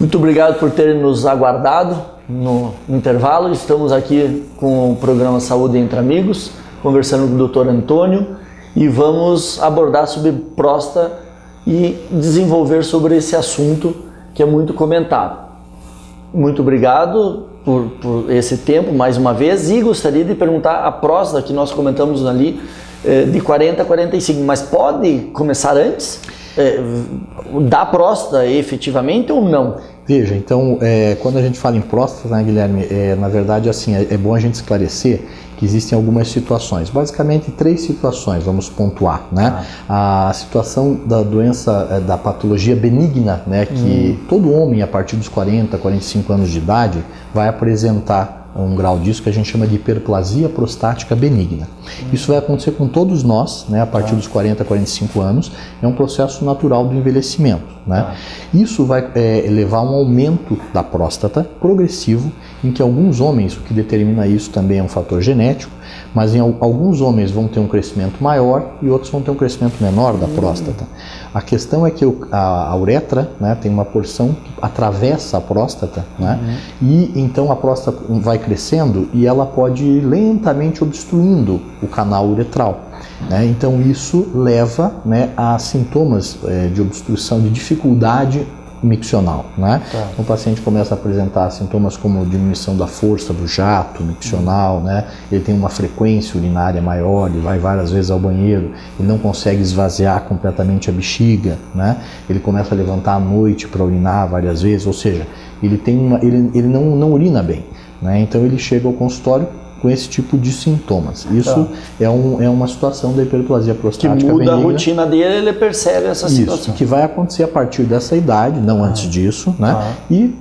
Muito obrigado por terem nos aguardado no intervalo. Estamos aqui com o programa Saúde Entre Amigos, conversando com o Dr. Antônio, e vamos abordar sobre próstata e desenvolver sobre esse assunto que é muito comentado. Muito obrigado por esse tempo mais uma vez, e gostaria de perguntar a próstata que nós comentamos ali de 40 a 45, mas pode começar antes da próstata efetivamente ou não? Veja, então, quando a gente fala em próstata, né, Guilherme, na verdade, assim, é bom a gente esclarecer que existem algumas situações, basicamente 3 situações, vamos pontuar, né? A situação da doença, da patologia benigna, né, que todo homem a partir dos 40, 45 anos de idade vai apresentar um grau disso que a gente chama de hiperplasia prostática benigna. Isso vai acontecer com todos nós, né, a partir dos 40 a 45 anos, é um processo natural do envelhecimento, né? Isso vai levar a um aumento da próstata progressivo, em que alguns homens, o que determina isso também é um fator genético, mas em alguns homens vão ter um crescimento maior e outros vão ter um crescimento menor da próstata. A questão é que a uretra, né, tem uma porção que atravessa a próstata, né, e então a próstata vai crescendo e ela pode ir lentamente obstruindo o canal uretral. Né? Então isso leva, né, a sintomas de obstrução, de dificuldade miccional, né? Então, o paciente começa a apresentar sintomas como diminuição da força do jato miccional, né? Ele tem uma frequência urinária maior, ele vai várias vezes ao banheiro, ele não consegue esvaziar completamente a bexiga, né? Ele começa a levantar à noite para urinar várias vezes, ou seja, ele não urina bem, né? Então ele chega ao consultório com esse tipo de sintomas. Isso é uma situação da hiperplasia prostática benigna. Que muda a rotina dele, ele percebe essa situação. Isso, que vai acontecer a partir dessa idade, não antes disso, né? E,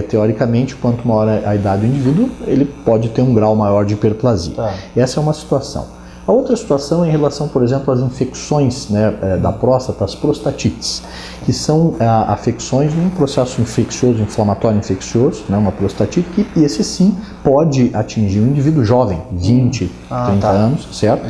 teoricamente, quanto maior a idade do indivíduo, ele pode ter um grau maior de hiperplasia. Essa é uma situação. A outra situação é em relação, por exemplo, às infecções, né, da próstata, as prostatites, que são afecções de um processo infeccioso, inflamatório infeccioso, né, uma prostatite, que esse sim pode atingir um indivíduo jovem, 20, 30 anos, certo?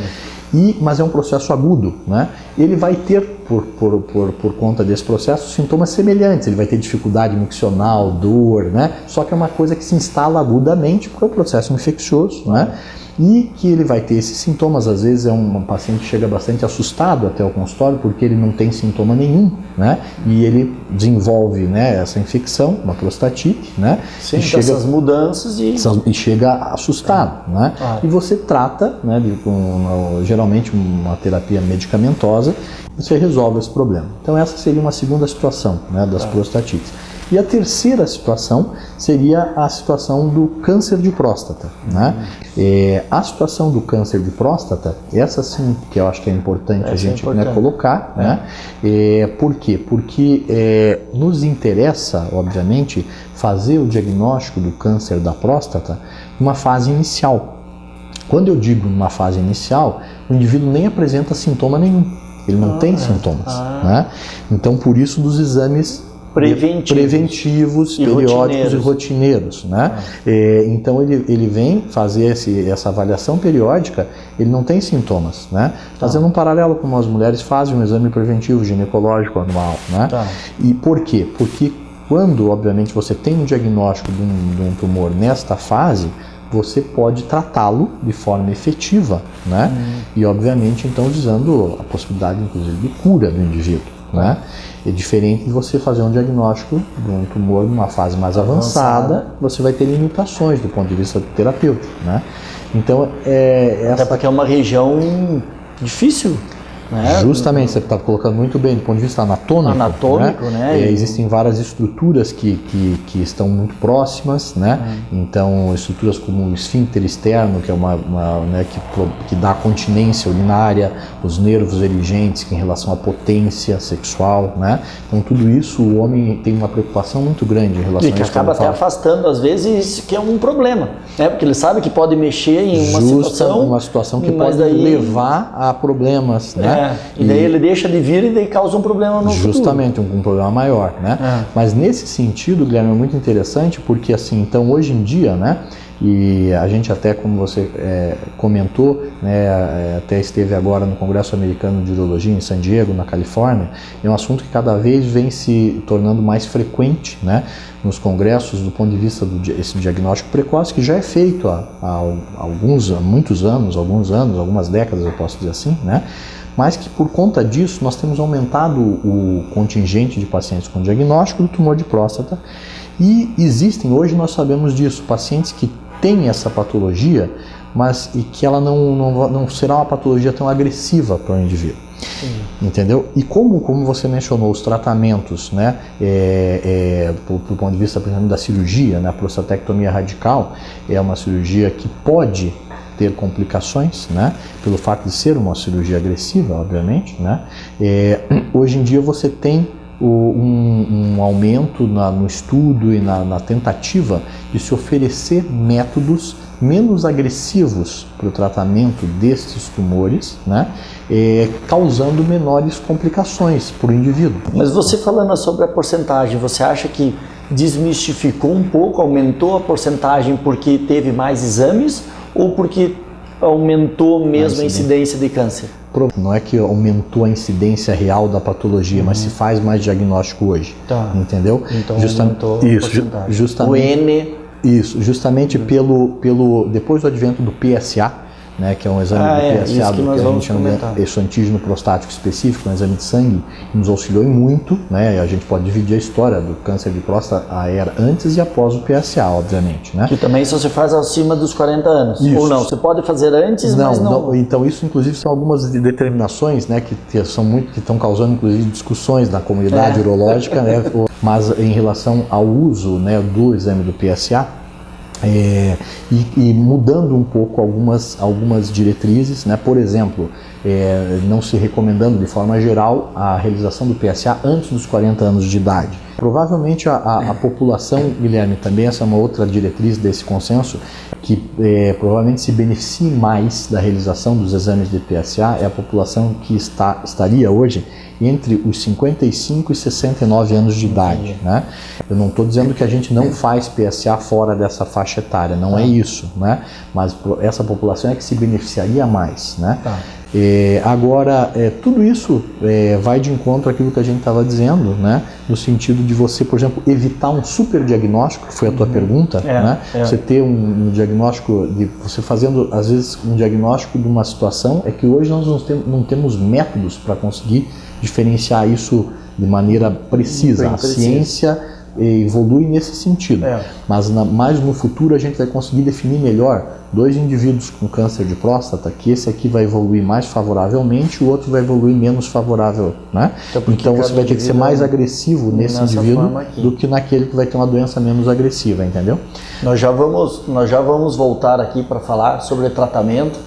Mas é um processo agudo, né? Ele vai ter, por conta desse processo, sintomas semelhantes. Ele vai ter dificuldade miccional, dor, né? Só que é uma coisa que se instala agudamente, porque é um processo infeccioso, né? E que ele vai ter esses sintomas. Às vezes é um paciente que chega bastante assustado até o consultório porque ele não tem sintoma nenhum, né? E ele desenvolve, né, essa infecção, uma prostatite, né? Sim, chega essas mudanças e chega assustado, né? E você trata, né, geralmente uma terapia medicamentosa, você resolve esse problema. Então essa seria uma segunda situação, né, das prostatites. E a terceira situação seria a situação do câncer de próstata, né? A situação do câncer de próstata, essa sim que eu acho que é importante a gente colocar, né? Por quê? Porque nos interessa, obviamente, fazer o diagnóstico do câncer da próstata numa fase inicial. Quando eu digo numa fase inicial, o indivíduo nem apresenta sintoma nenhum, ele não tem sintomas, né? Então, por isso dos exames preventivos, periódicos e rotineiros, né? Então ele vem fazer essa avaliação periódica, ele não tem sintomas, né? Fazendo um paralelo com as mulheres fazem um exame preventivo ginecológico anual, né? E por quê? Porque quando, obviamente, você tem um diagnóstico de um tumor nesta fase, você pode tratá-lo de forma efetiva, né? E, obviamente, então, visando a possibilidade, inclusive, de cura do indivíduo, né? É diferente de você fazer um diagnóstico de um tumor numa fase mais avançada, você vai ter limitações do ponto de vista terapêutico, né? Então, até porque é uma região difícil, né? Justamente, você está colocando muito bem do ponto de vista anatômico, né? Existem várias estruturas que estão muito próximas, né? Então, estruturas como o esfíncter externo, que é né, que dá continência urinária, os nervos erigentes, que em relação à potência sexual, né? Então, tudo isso, o homem tem uma preocupação muito grande em relação a isso. E que acaba até afastando, às vezes, isso que é um problema, né? Porque ele sabe que pode mexer em uma situação que pode levar a problemas, né? E daí ele deixa de vir e daí causa um problema no futuro. Justamente, um problema maior, né? Mas nesse sentido, Guilherme, é muito interessante porque, assim, então, hoje em dia, né, E a gente até, como você comentou, né, até esteve agora no Congresso Americano de Urologia em San Diego, na Califórnia, é um assunto que cada vez vem se tornando mais frequente, né, nos congressos do ponto de vista desse diagnóstico precoce, que já é feito há muitos anos, algumas décadas, eu posso dizer assim, né, mas que por conta disso nós temos aumentado o contingente de pacientes com diagnóstico do tumor de próstata. E existem, hoje nós sabemos disso, pacientes que têm essa patologia, mas e que ela não será uma patologia tão agressiva para o indivíduo. Entendeu? E como você mencionou, os tratamentos, né, do ponto de vista, por exemplo, da cirurgia, né, a prostatectomia radical é uma cirurgia que pode ter complicações, né, pelo fato de ser uma cirurgia agressiva, obviamente, né. Hoje em dia você tem um aumento no estudo e na tentativa de se oferecer métodos menos agressivos para o tratamento destes tumores, né, causando menores complicações para o indivíduo. Mas você falando sobre a porcentagem, você acha que desmistificou um pouco, aumentou a porcentagem porque teve mais exames ou porque aumentou mesmo a incidência de câncer? Não é que aumentou a incidência real da patologia, mas se faz mais diagnóstico hoje, entendeu? Então aumentou a porcentagem. Justamente, o N... Isso, justamente depois do advento do PSA, né, que é um exame do PSA, que a gente chama de antígeno prostático específico, um exame de sangue, nos auxiliou muito, né, a gente pode dividir a história do câncer de próstata, a era antes e após o PSA, obviamente, né. Que também só se faz acima dos 40 anos, isso. Ou não, você pode fazer antes, mas não... Então isso inclusive são algumas determinações, né, que estão causando inclusive discussões na comunidade urológica, né, mas em relação ao uso, né, do exame do PSA, e mudando um pouco algumas diretrizes, né? Por exemplo, não se recomendando de forma geral a realização do PSA antes dos 40 anos de idade. Provavelmente a população, Guilherme, também essa é uma outra diretriz desse consenso, que provavelmente se beneficie mais da realização dos exames de PSA é a população que estaria hoje entre os 55 e 69 anos de idade, né? Eu não estou dizendo que a gente não faz PSA fora dessa faixa etária, não é isso, né? Mas essa população é que se beneficiaria mais, né? Agora, tudo isso vai de encontro àquilo que a gente estava dizendo, né? No sentido de você, por exemplo, evitar um super diagnóstico, que foi a tua pergunta, né? Você ter um diagnóstico, você fazendo às vezes um diagnóstico de uma situação, é que hoje nós não temos métodos para conseguir diferenciar isso de maneira precisa. A ciência evolui nesse sentido, mas mais no futuro a gente vai conseguir definir melhor dois indivíduos com câncer de próstata, que esse aqui vai evoluir mais favoravelmente, o outro vai evoluir menos favorável, né? Então você vai ter que ser mais agressivo nesse indivíduo do que naquele que vai ter uma doença menos agressiva, entendeu? Nós já vamos voltar aqui para falar sobre tratamento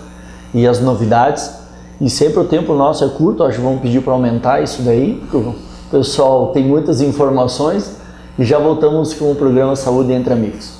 e as novidades. E sempre o tempo nosso é curto, acho que vamos pedir para aumentar isso daí, porque o pessoal tem muitas informações, e já voltamos com o programa Saúde Entre Amigos.